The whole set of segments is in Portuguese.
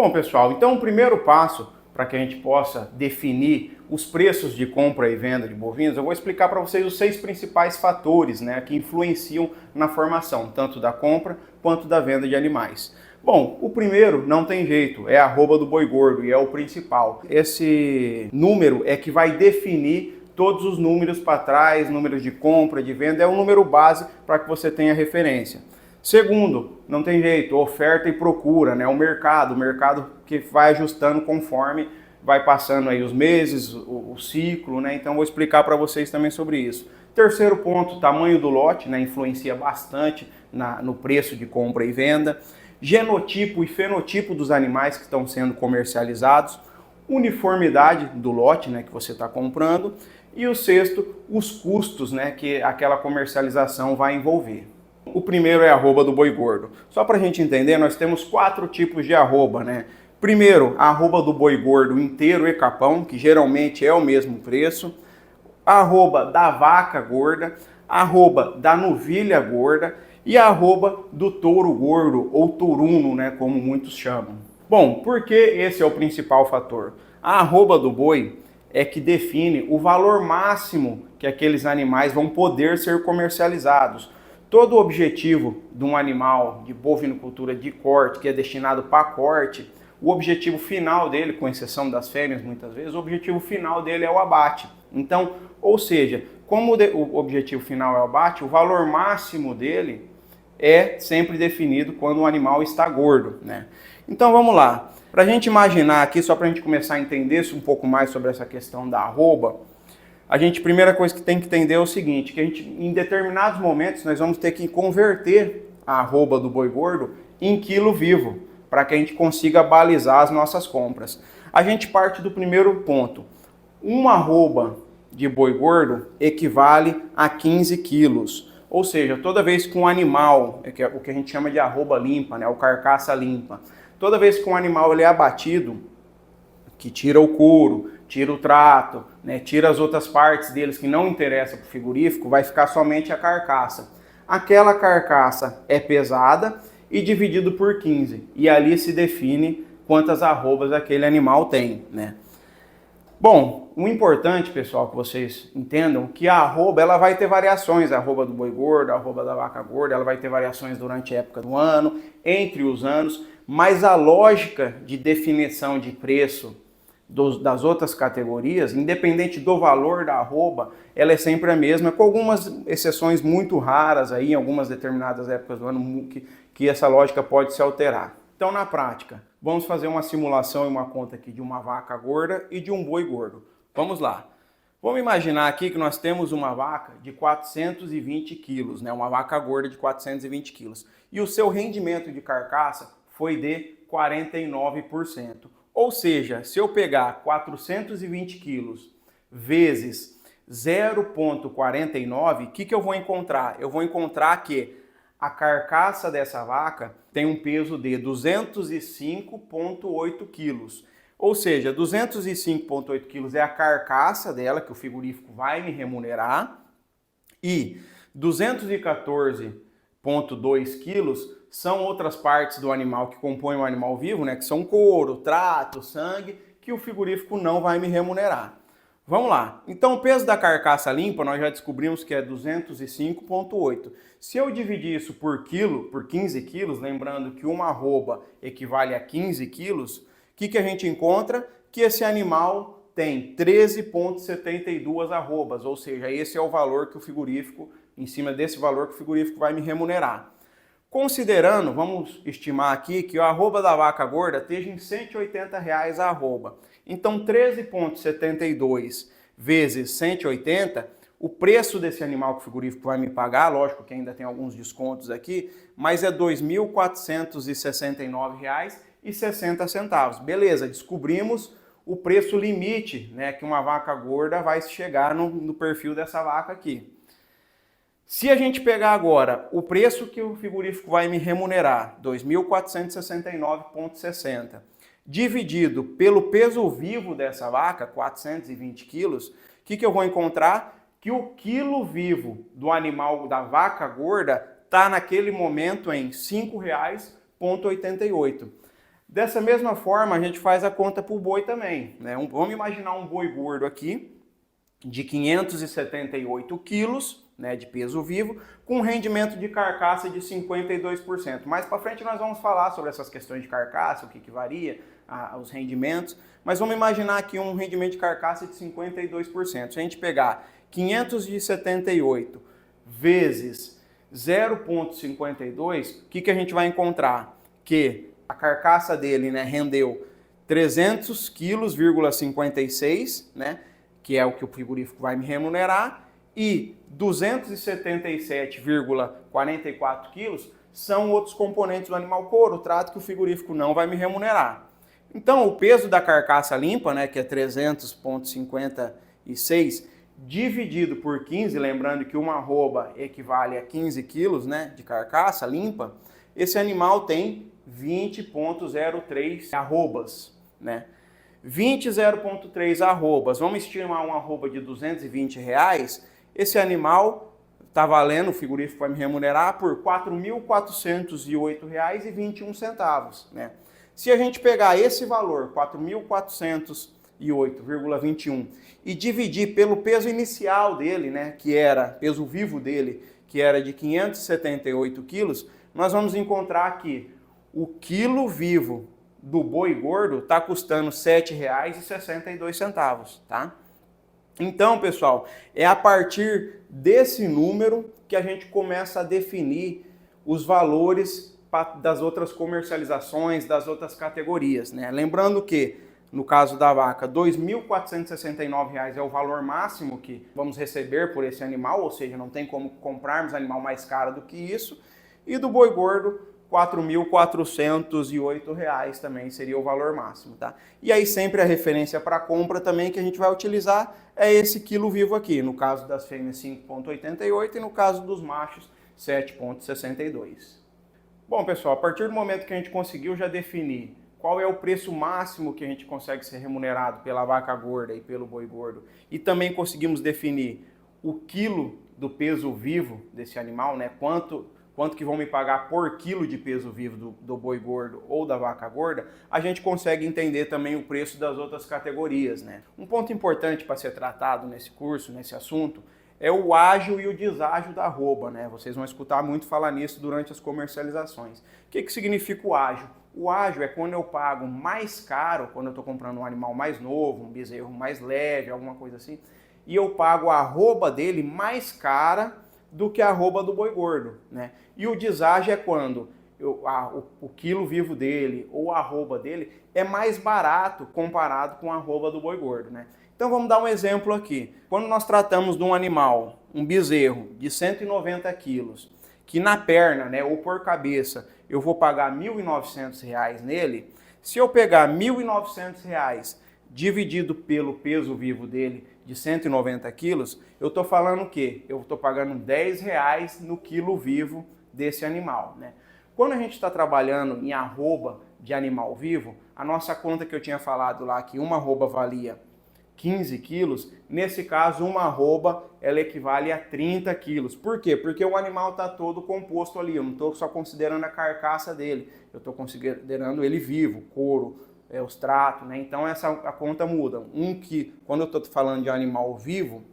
Bom, pessoal, então o primeiro passo para que a gente possa definir os preços de compra e venda de bovinos, eu vou explicar para vocês os 6 principais fatores, que influenciam na formação, tanto da compra quanto da venda de animais. Bom, o primeiro não tem jeito, é a arroba do boi gordo e é o principal. Esse número é que vai definir todos os números para trás, números de compra, de venda, é um número base para que você tenha referência. Segundo, não tem jeito, oferta e procura, o mercado que vai ajustando conforme vai passando aí os meses, o ciclo, então vou explicar para vocês também sobre isso. Terceiro ponto, tamanho do lote, influencia bastante no preço de compra e venda. Genotipo e fenotipo dos animais que estão sendo comercializados. Uniformidade do lote, que você está comprando. E o sexto, os custos, que aquela comercialização vai envolver. O primeiro é a arroba do boi gordo. Só para a gente entender, nós temos 4 tipos de arroba, Primeiro, a arroba do boi gordo inteiro e capão, que geralmente é o mesmo preço. A arroba da vaca gorda, a arroba da novilha gorda e a arroba do touro gordo, ou touruno, como muitos chamam. Bom, por que esse é o principal fator? A arroba do boi é que define o valor máximo que aqueles animais vão poder ser comercializados. Todo o objetivo de um animal de bovinocultura de corte, que é destinado para corte, o objetivo final dele, com exceção das fêmeas muitas vezes, o objetivo final dele é o abate. Então, ou seja, como o objetivo final é o abate, o valor máximo dele é sempre definido quando o animal está gordo, Então vamos lá, para a gente imaginar aqui, só para a gente começar a entender um pouco mais sobre essa questão da arroba, primeira coisa que tem que entender é o seguinte, que em determinados momentos nós vamos ter que converter a arroba do boi gordo em quilo vivo, para que a gente consiga balizar as nossas compras. A gente parte do primeiro ponto. Uma arroba de boi gordo equivale a 15 quilos. Ou seja, toda vez que um animal, que é o que a gente chama de arroba limpa, o carcaça limpa, toda vez que um animal ele é abatido, que tira o couro, tira o trato, tira as outras partes deles que não interessam para o frigorífico, vai ficar somente a carcaça. Aquela carcaça é pesada e dividido por 15, e ali se define quantas arrobas aquele animal tem, Bom, o importante, pessoal, que vocês entendam que a arroba ela vai ter variações, a arroba do boi gordo, a arroba da vaca gorda, ela vai ter variações durante a época do ano, entre os anos, mas a lógica de definição de preço das outras categorias, independente do valor da arroba, ela é sempre a mesma, com algumas exceções muito raras aí, em algumas determinadas épocas do ano, que essa lógica pode se alterar. Então, na prática, vamos fazer uma simulação e uma conta aqui de uma vaca gorda e de um boi gordo. Vamos lá. Vamos imaginar aqui que nós temos uma vaca de 420 quilos, uma vaca gorda de 420 quilos, e o seu rendimento de carcaça foi de 49%. Ou seja, se eu pegar 420 quilos vezes 0,49, o que eu vou encontrar? Eu vou encontrar que a carcaça dessa vaca tem um peso de 205,8 quilos. Ou seja, 205,8 quilos é a carcaça dela, que o frigorífico vai me remunerar, e 214,2 quilos são outras partes do animal que compõem o animal vivo, que são couro, trato, sangue, que o frigorífico não vai me remunerar. Vamos lá. Então, o peso da carcaça limpa, nós já descobrimos que é 205,8. Se eu dividir isso por 15 quilos, lembrando que uma arroba equivale a 15 quilos, o que a gente encontra? Que esse animal tem 13,72 arrobas, ou seja, esse é o valor que o frigorífico, em cima desse valor que o frigorífico vai me remunerar. Considerando, vamos estimar aqui que a arroba da vaca gorda esteja em R$ 180 a arroba. Então, 13,72 vezes 180, o preço desse animal que o frigorífico vai me pagar, lógico que ainda tem alguns descontos aqui, mas é R$ 2.469,60. Beleza, descobrimos o preço limite, que uma vaca gorda vai chegar no perfil dessa vaca aqui. Se a gente pegar agora o preço que o frigorífico vai me remunerar, R$ 2.469,60, dividido pelo peso vivo dessa vaca, 420 quilos, o que eu vou encontrar? Que o quilo vivo do animal da vaca gorda está naquele momento em R$ 5,88. Dessa mesma forma, a gente faz a conta para o boi também, né? Vamos imaginar um boi gordo aqui, de 578 quilos, né, de peso vivo, com um rendimento de carcaça de 52%. Mais para frente nós vamos falar sobre essas questões de carcaça, o que varia, os rendimentos, mas vamos imaginar aqui um rendimento de carcaça de 52%. Se a gente pegar 578 vezes 0,52, o que a gente vai encontrar? Que a carcaça dele, né, rendeu 300 quilos,56, né, que é o que o frigorífico vai me remunerar, e 277,44 quilos são outros componentes do animal couro, trato que o frigorífico não vai me remunerar. Então, o peso da carcaça limpa, né, que é 300,56, dividido por 15, lembrando que uma arroba equivale a 15 quilos, né, de carcaça limpa, esse animal tem 20,03 arrobas, né? 20,0,3 arrobas, vamos estimar uma arroba de R$220, esse animal está valendo, o frigorífico vai me remunerar por R$ 4.408,21, né? Se a gente pegar esse valor, 4.408,21, e dividir pelo peso inicial dele, né, que era, peso vivo dele, que era de 578 quilos, nós vamos encontrar que o quilo vivo do boi gordo está custando R$ 7,62, tá? Então, pessoal, é a partir desse número que a gente começa a definir os valores das outras comercializações, das outras categorias, né? Lembrando que, no caso da vaca, R$ 2.469 é o valor máximo que vamos receber por esse animal, ou seja, não tem como comprarmos animal mais caro do que isso, e do boi gordo, R$ 4.408 também seria o valor máximo, tá? E aí sempre a referência para compra também que a gente vai utilizar é esse quilo vivo aqui, no caso das fêmeas 5,88 e no caso dos machos 7,62. Bom, pessoal, a partir do momento que a gente conseguiu já definir qual é o preço máximo que a gente consegue ser remunerado pela vaca gorda e pelo boi gordo, e também conseguimos definir o quilo do peso vivo desse animal, né? Quanto que vão me pagar por quilo de peso vivo do boi gordo ou da vaca gorda, a gente consegue entender também o preço das outras categorias, né? Um ponto importante para ser tratado nesse curso, nesse assunto, é o ágio e o deságio da arroba, né? Vocês vão escutar muito falar nisso durante as comercializações. O que significa o ágio? O ágio é quando eu pago mais caro, quando eu estou comprando um animal mais novo, um bezerro mais leve, alguma coisa assim, e eu pago a arroba dele mais cara do que a arroba do boi gordo, né? E o deságio é quando o quilo vivo dele ou a arroba dele é mais barato comparado com a arroba do boi gordo, né? Então vamos dar um exemplo aqui. Quando nós tratamos de um animal, um bezerro de 190 quilos, que na perna, né, ou por cabeça, eu vou pagar R$ 1.900 nele, se eu pegar R$ 1.900 dividido pelo peso vivo dele de 190 quilos, eu estou falando o quê? Eu estou pagando R$10 no quilo vivo desse animal, né? Quando a gente está trabalhando em arroba de animal vivo, a nossa conta que eu tinha falado lá, que uma arroba valia 15 quilos, nesse caso uma arroba ela equivale a 30 quilos. Por quê? Porque o animal está todo composto ali, eu não estou só considerando a carcaça dele, eu estou considerando ele vivo, couro, os tratos, né? Então a conta muda. Quando eu estou falando de animal vivo,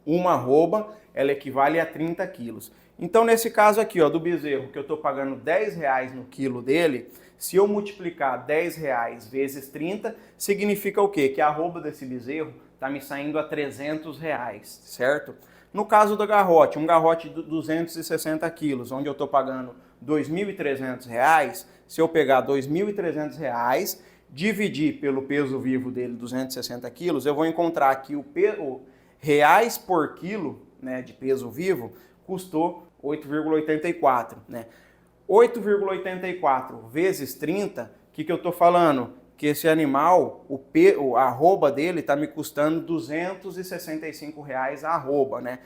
uma arroba ela equivale a 30 quilos. Então nesse caso aqui, ó, do bezerro, que eu estou pagando R$10 no quilo dele, se eu multiplicar R$10 vezes 30, significa o quê? Que a arroba desse bezerro está me saindo a R$300, certo? No caso do garrote, um garrote de 260 quilos, onde eu estou pagando R$2.300, se eu pegar R$2.300, dividir pelo peso vivo dele, 260 quilos, eu vou encontrar que o reais por quilo, né, de peso vivo custou 8,84, né? 8,84 vezes 30, o que eu estou falando? Que esse animal, a arroba dele está me custando R$265 a arroba, né?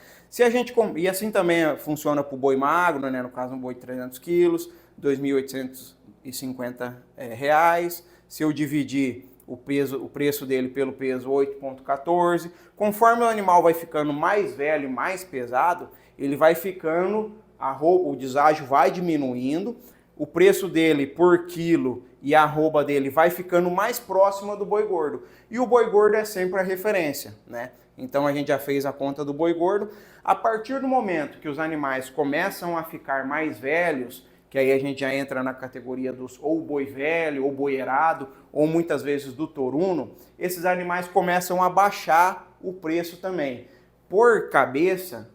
E assim também funciona para o boi magro, né? No caso um boi de 300 quilos, R$2.850. Se eu dividir o preço dele pelo peso, 8,14. Conforme o animal vai ficando mais velho, mais pesado, ele vai ficando, o deságio vai diminuindo, o preço dele por quilo e a arroba dele vai ficando mais próxima do boi gordo. E o boi gordo é sempre a referência, né? Então a gente já fez a conta do boi gordo. A partir do momento que os animais começam a ficar mais velhos, que aí a gente já entra na categoria dos ou boi velho, ou boi erado, ou muitas vezes do toruno, esses animais começam a baixar o preço também. Por cabeça,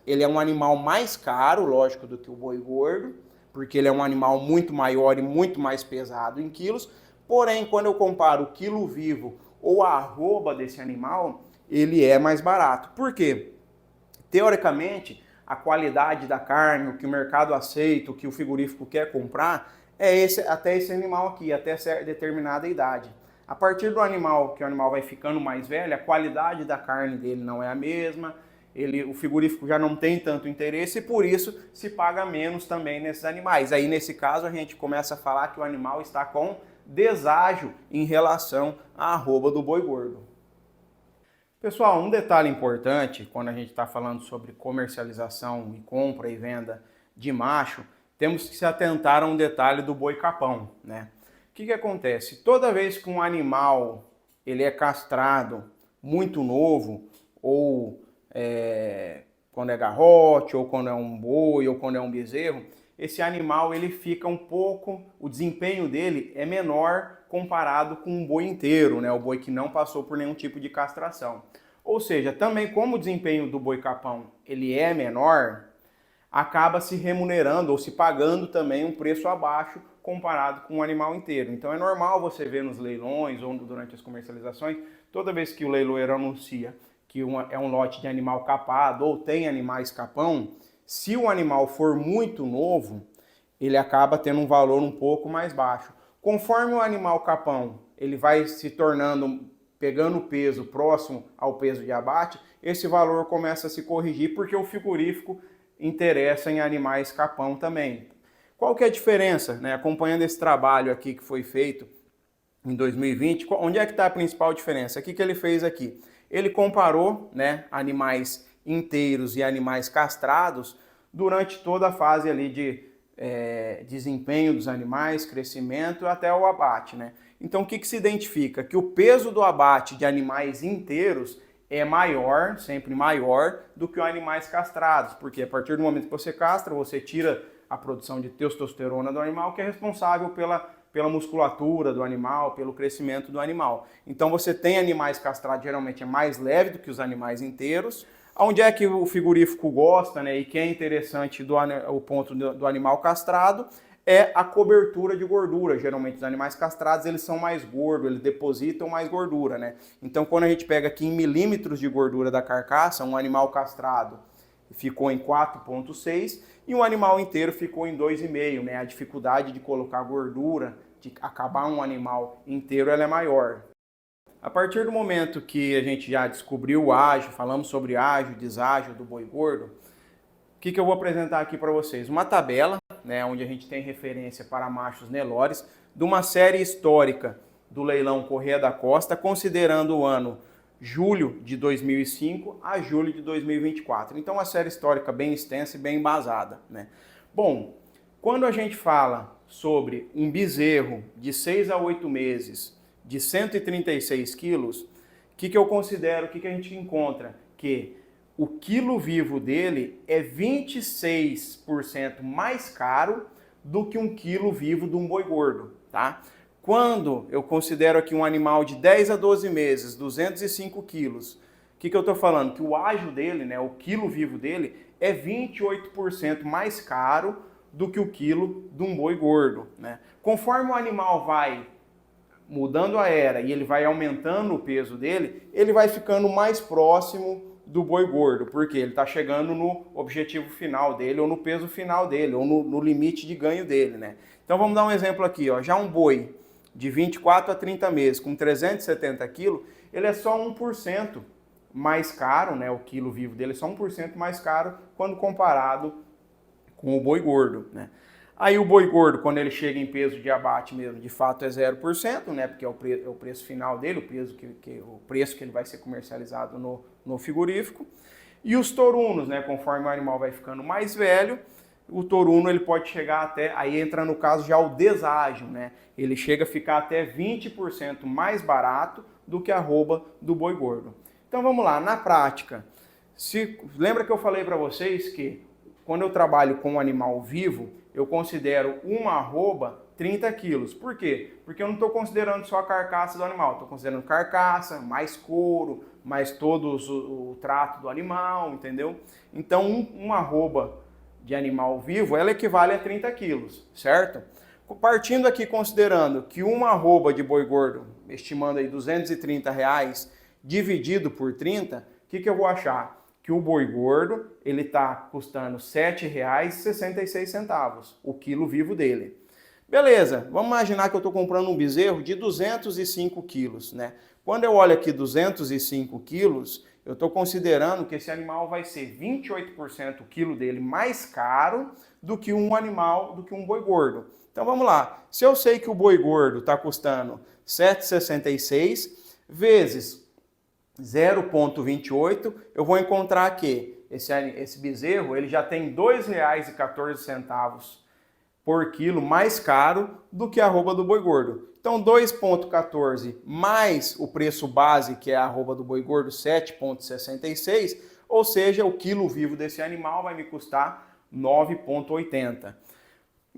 ele é um animal mais caro, lógico, do que o boi gordo, porque ele é um animal muito maior e muito mais pesado em quilos. Porém, quando eu comparo o quilo vivo ou a arroba desse animal, ele é mais barato. Por quê? Teoricamente, a qualidade da carne, o que o mercado aceita, o que o frigorífico quer comprar, é até esse animal aqui, até determinada idade. A partir do animal, que o animal vai ficando mais velho, a qualidade da carne dele não é a mesma, o frigorífico já não tem tanto interesse e por isso se paga menos também nesses animais. Aí nesse caso a gente começa a falar que o animal está com deságio em relação à arroba do boi gordo. Pessoal, um detalhe importante quando a gente está falando sobre comercialização e compra e venda de macho, temos que se atentar a um detalhe do boi capão, né? O que acontece? Toda vez que um animal ele é castrado muito novo, ou quando é garrote, ou quando é um boi, ou quando é um bezerro, esse animal ele fica um pouco, o desempenho dele é menor comparado com um boi inteiro, né? O boi que não passou por nenhum tipo de castração. Ou seja, também como o desempenho do boi capão ele é menor, acaba se remunerando ou se pagando também um preço abaixo comparado com o animal inteiro. Então é normal você ver nos leilões ou durante as comercializações, toda vez que o leiloeiro anuncia que é um lote de animal capado ou tem animais capão, se o animal for muito novo, ele acaba tendo um valor um pouco mais baixo. Conforme o animal capão ele vai se tornando, pegando peso próximo ao peso de abate, esse valor começa a se corrigir porque o frigorífico interessa em animais capão também. Qual que é a diferença, né? Acompanhando esse trabalho aqui que foi feito em 2020, onde é que está a principal diferença? O que ele fez aqui? Ele comparou, né, animais inteiros e animais castrados durante toda a fase ali de desempenho dos animais, crescimento até o abate, né? Então o que se identifica? Que o peso do abate de animais inteiros é maior, sempre maior, do que os animais castrados, porque a partir do momento que você castra, você tira a produção de testosterona do animal, que é responsável pela musculatura do animal, pelo crescimento do animal. Então você tem animais castrados, geralmente é mais leve do que os animais inteiros. Onde é que o frigorífico gosta, né, e que é interessante o ponto do animal castrado, é a cobertura de gordura. Geralmente os animais castrados eles são mais gordos, eles depositam mais gordura, né? Então quando a gente pega aqui em milímetros de gordura da carcaça, um animal castrado ficou em 4,6 e um animal inteiro ficou em 2,5, né? A dificuldade de colocar gordura, de acabar um animal inteiro, ela é maior. A partir do momento que a gente já descobriu o ágio, falamos sobre ágio, deságio do boi gordo, o que eu vou apresentar aqui para vocês? Uma tabela, né, onde a gente tem referência para machos Nelores, de uma série histórica do leilão Correia da Costa, considerando o ano julho de 2005 a julho de 2024. Então, uma série histórica bem extensa e bem embasada, né? Bom, quando a gente fala sobre um bezerro de 6 a 8 meses, de 136 quilos, o que eu considero, o que a gente encontra? Que o quilo vivo dele é 26% mais caro do que um quilo vivo de um boi gordo, tá? Quando eu considero aqui um animal de 10 a 12 meses, 205 quilos, o que eu estou falando? Que o ágio dele, né, o quilo vivo dele, é 28% mais caro do que o quilo de um boi gordo, né? Conforme o animal vai mudando a era e ele vai aumentando o peso dele, ele vai ficando mais próximo do boi gordo, porque ele está chegando no objetivo final dele, ou no peso final dele, ou no limite de ganho dele, né? Então vamos dar um exemplo aqui, ó. Já um boi de 24 a 30 meses, com 370 quilos, ele é só 1% mais caro, né? O quilo vivo dele é só 1% mais caro quando comparado com o boi gordo, né? Aí o boi gordo, quando ele chega em peso de abate mesmo, de fato é 0%, né? Porque é o preço final dele, o preço que ele vai ser comercializado no frigorífico. E os torunos, né? Conforme o animal vai ficando mais velho, o toruno ele pode chegar até, aí entra no caso já o deságio, né? Ele chega a ficar até 20% mais barato do que a arroba do boi gordo. Então vamos lá, na prática, lembra que eu falei para vocês que quando eu trabalho com um animal vivo, eu considero uma arroba 30 quilos. Por quê? Porque eu não estou considerando só a carcaça do animal, estou considerando carcaça, mais couro, mais todo o trato do animal, entendeu? Então uma arroba de animal vivo, ela equivale a 30 quilos, certo? Partindo aqui considerando que uma arroba de boi gordo, estimando aí R$230, dividido por 30, o que eu vou achar? Que o boi gordo, ele está custando R$ 7,66, o quilo vivo dele. Beleza, vamos imaginar que eu estou comprando um bezerro de 205 quilos, né? Quando eu olho aqui 205 quilos, eu estou considerando que esse animal vai ser 28% o quilo dele mais caro do que um boi gordo. Então vamos lá, se eu sei que o boi gordo está custando R$ 7,66 vezes 0,28, eu vou encontrar que esse bezerro ele já tem R$ 2,14 por quilo mais caro do que a arroba do boi gordo. Então 2,14 mais o preço base, que é a arroba do boi gordo, 7,66, ou seja, o quilo vivo desse animal vai me custar 9,80.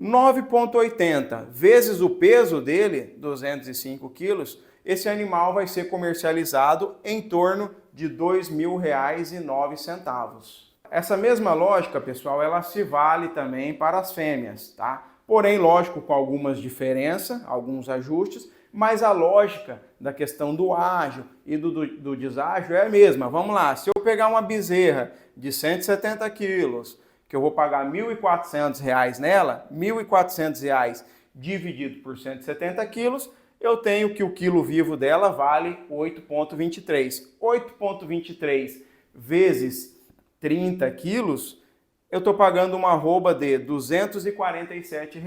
9,80 vezes o peso dele, 205 quilos, esse animal vai ser comercializado em torno de R$ 2.000,09. Essa mesma lógica, pessoal, ela se vale também para as fêmeas, tá? Porém, lógico, com algumas diferenças, alguns ajustes, mas a lógica da questão do ágio e do deságio é a mesma. Vamos lá, se eu pegar uma bezerra de 170 quilos, que eu vou pagar R$ 1.400 nela, R$ 1.400 dividido por 170 quilos, eu tenho que o quilo vivo dela vale 8,23. 8,23 vezes 30 quilos, eu estou pagando uma arroba de R$ 247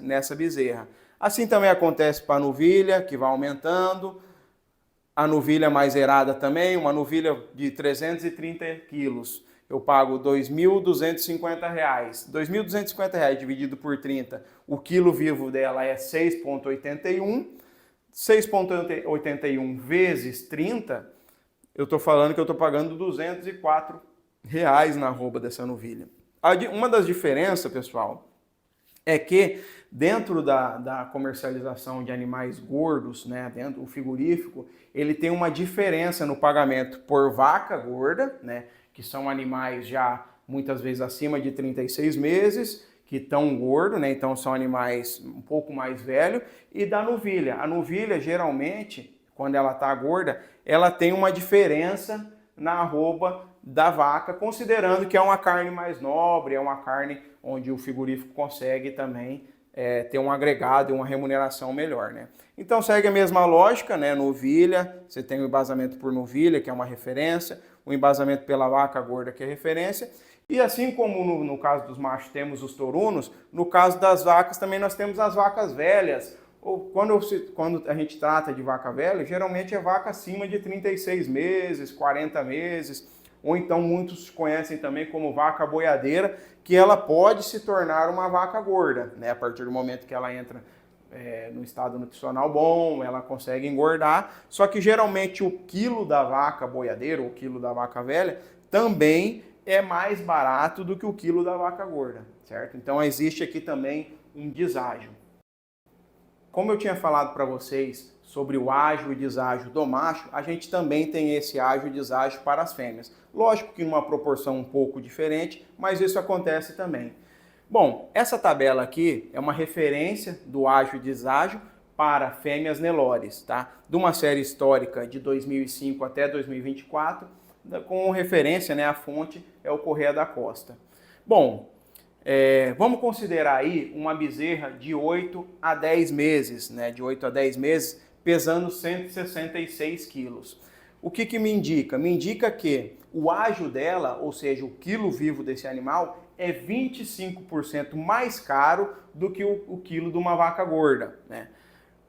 nessa bezerra. Assim também acontece para a novilha, que vai aumentando. A novilha mais errada também, uma novilha de 330 quilos, eu pago R$ 2.250. R$ 2.250 dividido por 30, o quilo vivo dela é 6,81. 6,81 vezes 30, eu estou falando que eu estou pagando R$ 204 na arroba dessa novilha. Uma das diferenças, pessoal, é que dentro da comercialização de animais gordos, né, dentro do frigorífico, ele tem uma diferença no pagamento por vaca gorda, né, que são animais já muitas vezes acima de 36 meses, que estão gordos, né, então são animais um pouco mais velhos, e da novilha. A novilha, geralmente, quando ela está gorda, ela tem uma diferença na arroba da vaca, considerando que é uma carne mais nobre, é uma carne onde o frigorífico consegue também ter um agregado e uma remuneração melhor, né? Então segue a mesma lógica, né? Novilha, você tem o embasamento por novilha, que é uma referência, o embasamento pela vaca gorda, que é referência, e assim como no caso dos machos temos os torunos, no caso das vacas também nós temos as vacas velhas. Quando a gente trata de vaca velha, geralmente é vaca acima de 36 meses, 40 meses, ou então muitos conhecem também como vaca boiadeira, que ela pode se tornar uma vaca gorda, né? A partir do momento que ela entra no estado nutricional bom, ela consegue engordar, só que geralmente o quilo da vaca boiadeira, ou o quilo da vaca velha, também é mais barato do que o quilo da vaca gorda, certo? Então existe aqui também um deságio. Como eu tinha falado para vocês sobre o ágio e deságio do macho, a gente também tem esse ágio e deságio para as fêmeas. Lógico que numa proporção um pouco diferente, mas isso acontece também. Bom, essa tabela aqui é uma referência do ágio e deságio para fêmeas Nelores, tá? De uma série histórica de 2005 até 2024, com referência, né, a fonte é o Correia da Costa. Bom, vamos considerar aí uma bezerra de 8 a 10 meses, né, de 8 a 10 meses, pesando 166 quilos. O que me indica? Me indica que o ágio dela, ou seja, o quilo vivo desse animal, é 25% mais caro do que o quilo de uma vaca gorda, né?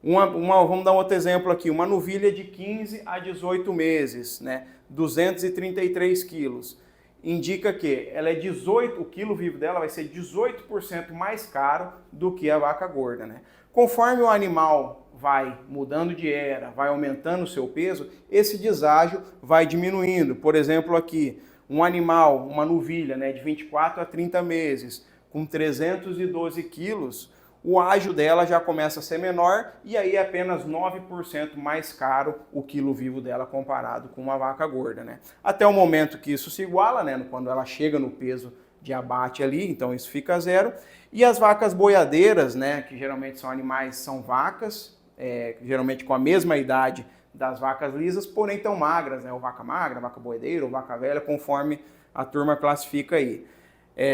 Vamos dar um outro exemplo aqui, uma novilha de 15 a 18 meses, né? 233 quilos. indica que ela é 18, o quilo vivo dela vai ser 18% mais caro do que a vaca gorda, né? Conforme o animal vai mudando de era, vai aumentando o seu peso, esse deságio vai diminuindo. Por exemplo, aqui, um animal, uma novilha, né, de 24 a 30 meses, com 312 quilos, o ágio dela já começa a ser menor e aí é apenas 9% mais caro o quilo vivo dela comparado com uma vaca gorda, né? Até o momento que isso se iguala, né, quando ela chega no peso de abate ali, então isso fica zero. E as vacas boiadeiras, né, que geralmente são animais, são vacas, geralmente com a mesma idade das vacas lisas, porém tão magras, né, ou vaca magra, vaca boiadeira, ou vaca velha, conforme a turma classifica aí.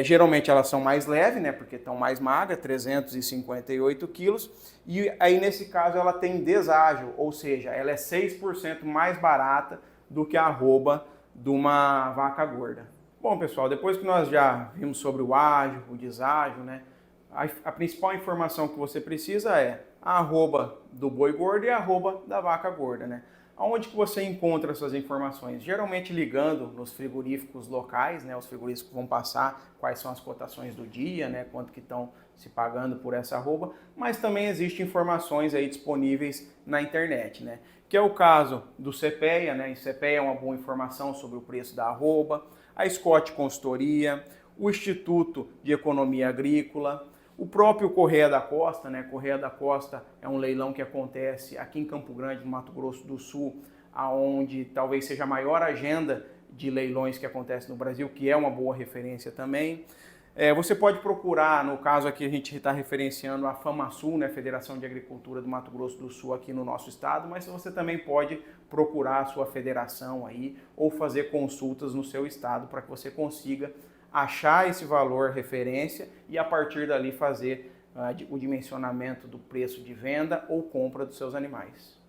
Geralmente elas são mais leves, né, porque estão mais magras, 358 quilos, e aí nesse caso ela tem deságio, ou seja, ela é 6% mais barata do que a arroba de uma vaca gorda. Bom, pessoal, depois que nós já vimos sobre o ágio, o deságio, né, a principal informação que você precisa é a arroba do boi gordo e a arroba da vaca gorda, né? Aonde que você encontra essas informações? Geralmente ligando nos frigoríficos locais, né? Os frigoríficos vão passar quais são as cotações do dia, né? Quanto que estão se pagando por essa arroba, mas também existem informações aí disponíveis na internet, né? Que é o caso do CPEA, né? O CPEA é uma boa informação sobre o preço da arroba, a Scott Consultoria, o Instituto de Economia Agrícola, o próprio Correia da Costa, né? Correia da Costa é um leilão que acontece aqui em Campo Grande, no Mato Grosso do Sul, aonde talvez seja a maior agenda de leilões que acontece no Brasil, que é uma boa referência também. Você pode procurar, no caso aqui a gente está referenciando a FamaSul, né? Federação de Agricultura do Mato Grosso do Sul aqui no nosso estado, mas você também pode procurar a sua federação aí ou fazer consultas no seu estado para que você consiga achar esse valor referência e a partir dali fazer o dimensionamento do preço de venda ou compra dos seus animais.